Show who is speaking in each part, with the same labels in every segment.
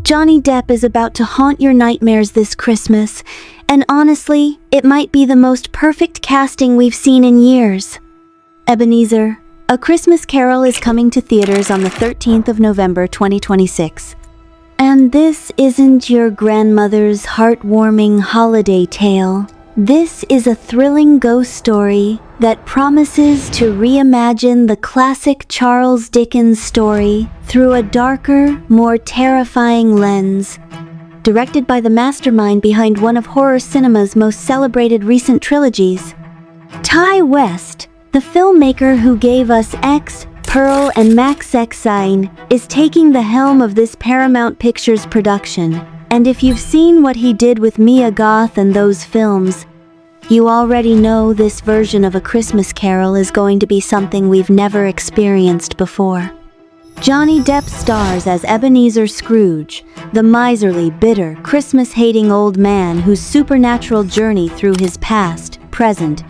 Speaker 1: Johnny Depp is about to haunt your nightmares this Christmas, and honestly, it might be the most perfect casting we've seen in years. Ebenezer, A Christmas Carol is coming to theaters on the 13th of November 2026. And this isn't your grandmother's heartwarming holiday tale. This is a thrilling ghost story that promises to reimagine the classic Charles Dickens story through a darker, more terrifying lens. Directed by the mastermind behind one of horror cinema's most celebrated recent trilogies, Ti West, the filmmaker who gave us X, Pearl, and Max Xine, is taking the helm of this Paramount Pictures production. And if you've seen what he did with Mia Goth and those films, you already know this version of A Christmas Carol is going to be something we've never experienced before. Johnny Depp stars as Ebenezer Scrooge, the miserly, bitter, Christmas-hating old man whose supernatural journey through his past, present,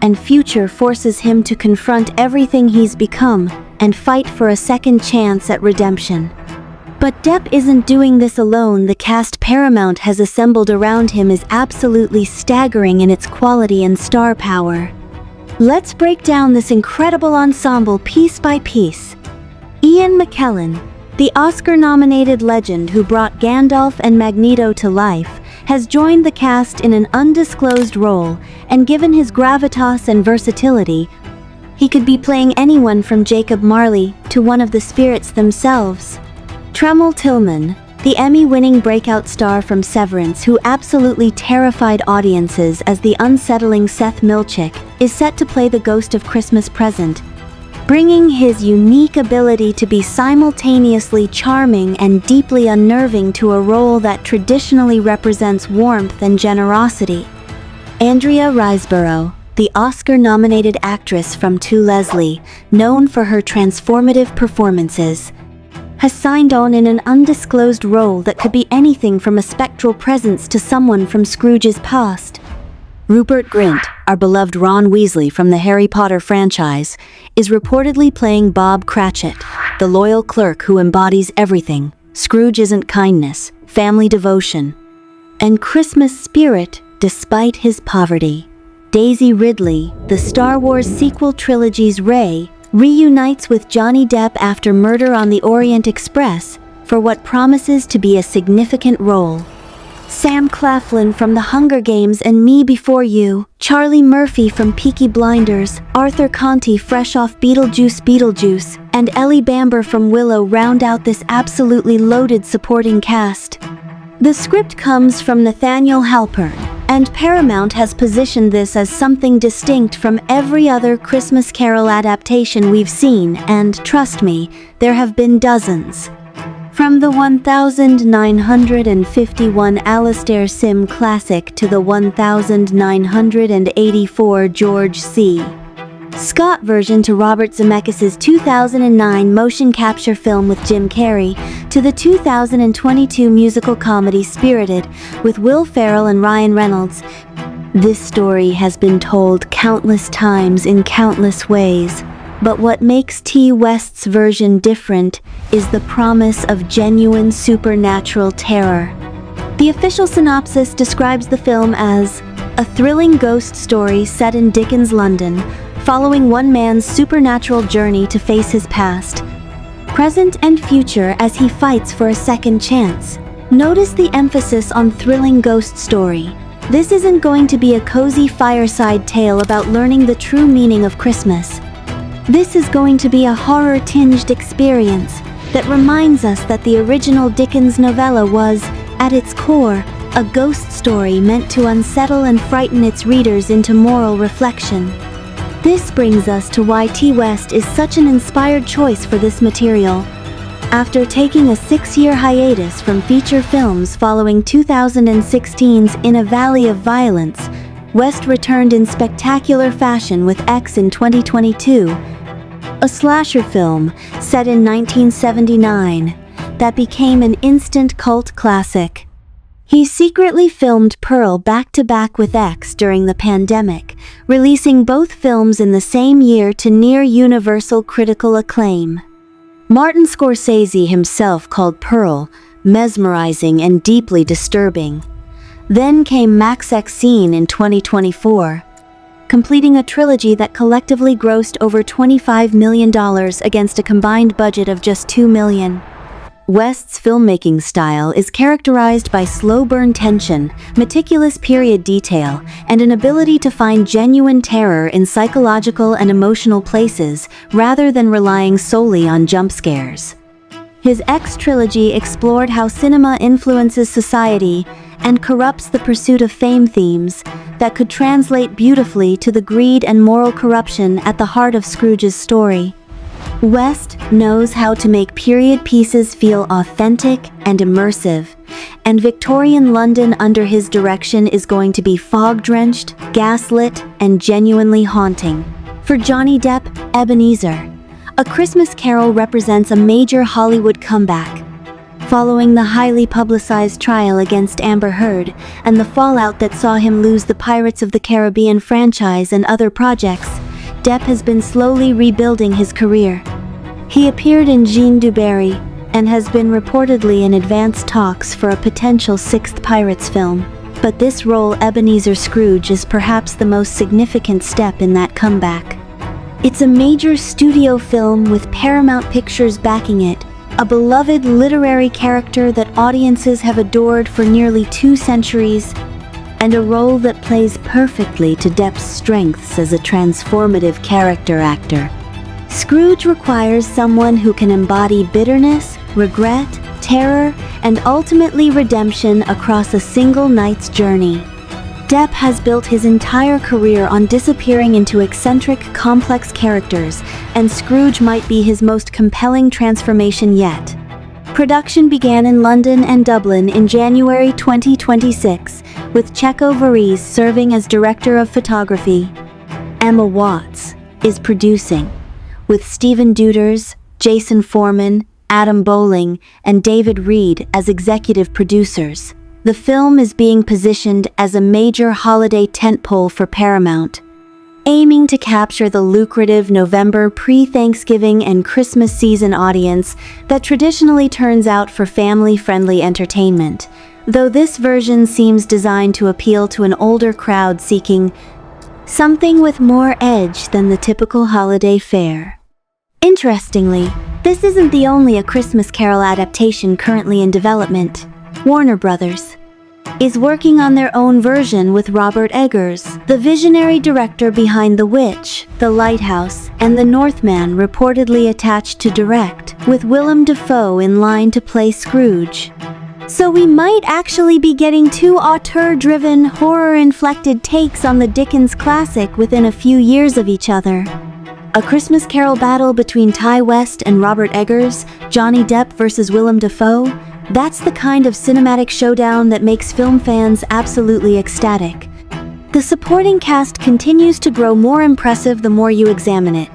Speaker 1: and future forces him to confront everything he's become and fight for a second chance at redemption. But Depp isn't doing this alone. The cast Paramount has assembled around him is absolutely staggering in its quality and star power. Let's break down this incredible ensemble piece by piece. Ian McKellen, the Oscar-nominated legend who brought Gandalf and Magneto to life, has joined the cast in an undisclosed role, and given his gravitas and versatility, he could be playing anyone from Jacob Marley to one of the spirits themselves. Tremel Tillman, the Emmy-winning breakout star from Severance who absolutely terrified audiences as the unsettling Seth Milchick, is set to play the ghost of Christmas Present, bringing his unique ability to be simultaneously charming and deeply unnerving to a role that traditionally represents warmth and generosity. Andrea Riseborough, the Oscar-nominated actress from To Leslie, known for her transformative performances, has signed on in an undisclosed role that could be anything from a spectral presence to someone from Scrooge's past. Rupert Grint, our beloved Ron Weasley from the Harry Potter franchise, is reportedly playing Bob Cratchit, the loyal clerk who embodies everything Scrooge isn't kindness, family devotion, and Christmas spirit despite his poverty. Daisy Ridley, the Star Wars sequel trilogy's Rey, reunites with Johnny Depp after Murder on the Orient Express for what promises to be a significant role. Sam Claflin from The Hunger Games and Me Before You, Charlie Murphy from Peaky Blinders, Arthur Conti fresh off Beetlejuice, and Ellie Bamber from Willow round out this absolutely loaded supporting cast. The script comes from Nathaniel Halpern, and Paramount has positioned this as something distinct from every other Christmas Carol adaptation we've seen, and trust me, there have been dozens. From the 1951 Alastair Sim classic to the 1984 George C. Scott version to Robert Zemeckis' 2009 motion capture film with Jim Carrey, to the 2022 musical comedy Spirited with Will Ferrell and Ryan Reynolds. This story has been told countless times in countless ways, but what makes Ti West's version different is the promise of genuine supernatural terror. The official synopsis describes the film as a thrilling ghost story set in Dickens' London, following one man's supernatural journey to face his past, present and future as he fights for a second chance. Notice the emphasis on thrilling ghost story. This isn't going to be a cozy fireside tale about learning the true meaning of Christmas. This is going to be a horror-tinged experience that reminds us that the original Dickens novella was, at its core, a ghost story meant to unsettle and frighten its readers into moral reflection. This brings us to why Ti West is such an inspired choice for this material. After taking a 6-year hiatus from feature films following 2016's In a Valley of Violence, West returned in spectacular fashion with X in 2022, a slasher film set in 1979 that became an instant cult classic. He secretly filmed Pearl back-to-back with X during the pandemic, releasing both films in the same year to near-universal critical acclaim. Martin Scorsese himself called Pearl mesmerizing and deeply disturbing. Then came Max Scene in 2024, completing a trilogy that collectively grossed over $25 million against a combined budget of just $2 million. West's filmmaking style is characterized by slow-burn tension, meticulous period detail, and an ability to find genuine terror in psychological and emotional places rather than relying solely on jump scares. His X trilogy explored how cinema influences society and corrupts the pursuit of fame themes that could translate beautifully to the greed and moral corruption at the heart of Scrooge's story. West knows how to make period pieces feel authentic and immersive, and Victorian London under his direction is going to be fog-drenched, gaslit, and genuinely haunting. For Johnny Depp, Ebenezer, A Christmas Carol represents a major Hollywood comeback. Following the highly publicized trial against Amber Heard and the fallout that saw him lose the Pirates of the Caribbean franchise and other projects, Depp has been slowly rebuilding his career. He appeared in Jean du Barry and has been reportedly in advanced talks for a potential sixth Pirates film. But this role, Ebenezer Scrooge, is perhaps the most significant step in that comeback. It's a major studio film with Paramount Pictures backing it, a beloved literary character that audiences have adored for nearly 2 centuries, and a role that plays perfectly to Depp's strengths as a transformative character actor. Scrooge requires someone who can embody bitterness, regret, terror, and ultimately redemption across a single night's journey. Depp has built his entire career on disappearing into eccentric, complex characters, and Scrooge might be his most compelling transformation yet. Production began in London and Dublin in January 2026, with Checo Varese serving as director of photography. Emma Watts is producing, with Stephen Duders, Jason Foreman, Adam Bowling, and David Reed as executive producers. The film is being positioned as a major holiday tentpole for Paramount, aiming to capture the lucrative November pre-Thanksgiving and Christmas season audience that traditionally turns out for family-friendly entertainment, though this version seems designed to appeal to an older crowd seeking something with more edge than the typical holiday fare. Interestingly, this isn't the only A Christmas Carol adaptation currently in development. Warner Brothers is working on their own version with Robert Eggers, the visionary director behind The Witch, The Lighthouse, and The Northman, reportedly attached to direct, with Willem Dafoe in line to play Scrooge. So we might actually be getting 2 auteur-driven, horror-inflected takes on the Dickens classic within a few years of each other. A Christmas Carol battle between Ty West and Robert Eggers, Johnny Depp versus Willem Dafoe. That's the kind of cinematic showdown that makes film fans absolutely ecstatic. The supporting cast continues to grow more impressive the more you examine it.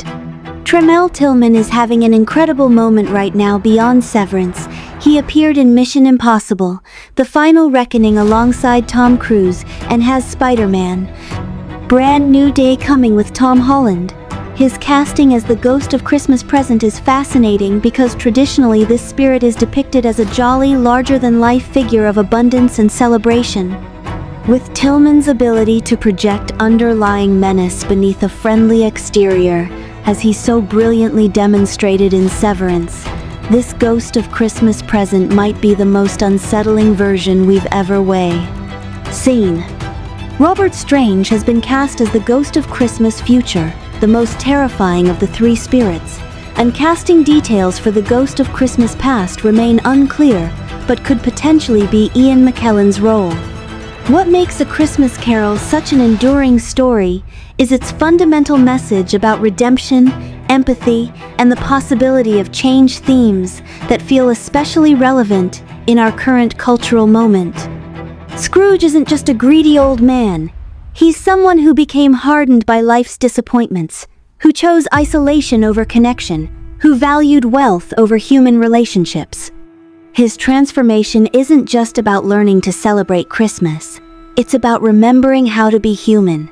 Speaker 1: Tremel Tillman is having an incredible moment right now beyond Severance. He appeared in Mission Impossible: The Final Reckoning alongside Tom Cruise and has Spider-Man: Brand New Day coming with Tom Holland. His casting as the Ghost of Christmas Present is fascinating because traditionally this spirit is depicted as a jolly, larger-than-life figure of abundance and celebration. With Tillman's ability to project underlying menace beneath a friendly exterior, as he so brilliantly demonstrated in Severance, this Ghost of Christmas Present might be the most unsettling version we've ever seen. Robert Strange has been cast as the Ghost of Christmas Future, the most terrifying of the 3 spirits, and casting details for the Ghost of Christmas Past remain unclear, but could potentially be Ian McKellen's role. What makes A Christmas Carol such an enduring story is its fundamental message about redemption, empathy, and the possibility of change, themes that feel especially relevant in our current cultural moment. Scrooge isn't just a greedy old man. He's someone who became hardened by life's disappointments, who chose isolation over connection, who valued wealth over human relationships. His transformation isn't just about learning to celebrate Christmas. It's about remembering how to be human.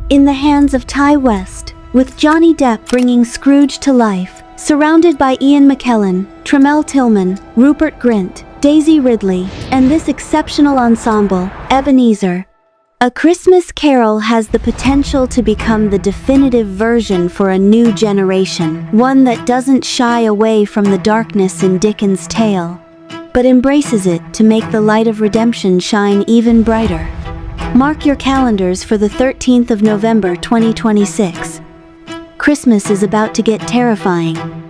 Speaker 1: In the hands of Ty West, with Johnny Depp bringing Scrooge to life, surrounded by Ian McKellen, Tremel Tillman, Rupert Grint, Daisy Ridley, and this exceptional ensemble, Ebenezer A Christmas Carol has the potential to become the definitive version for a new generation, one that doesn't shy away from the darkness in Dickens' tale, but embraces it to make the light of redemption shine even brighter. Mark your calendars for the 13th of November 2026. Christmas is about to get terrifying.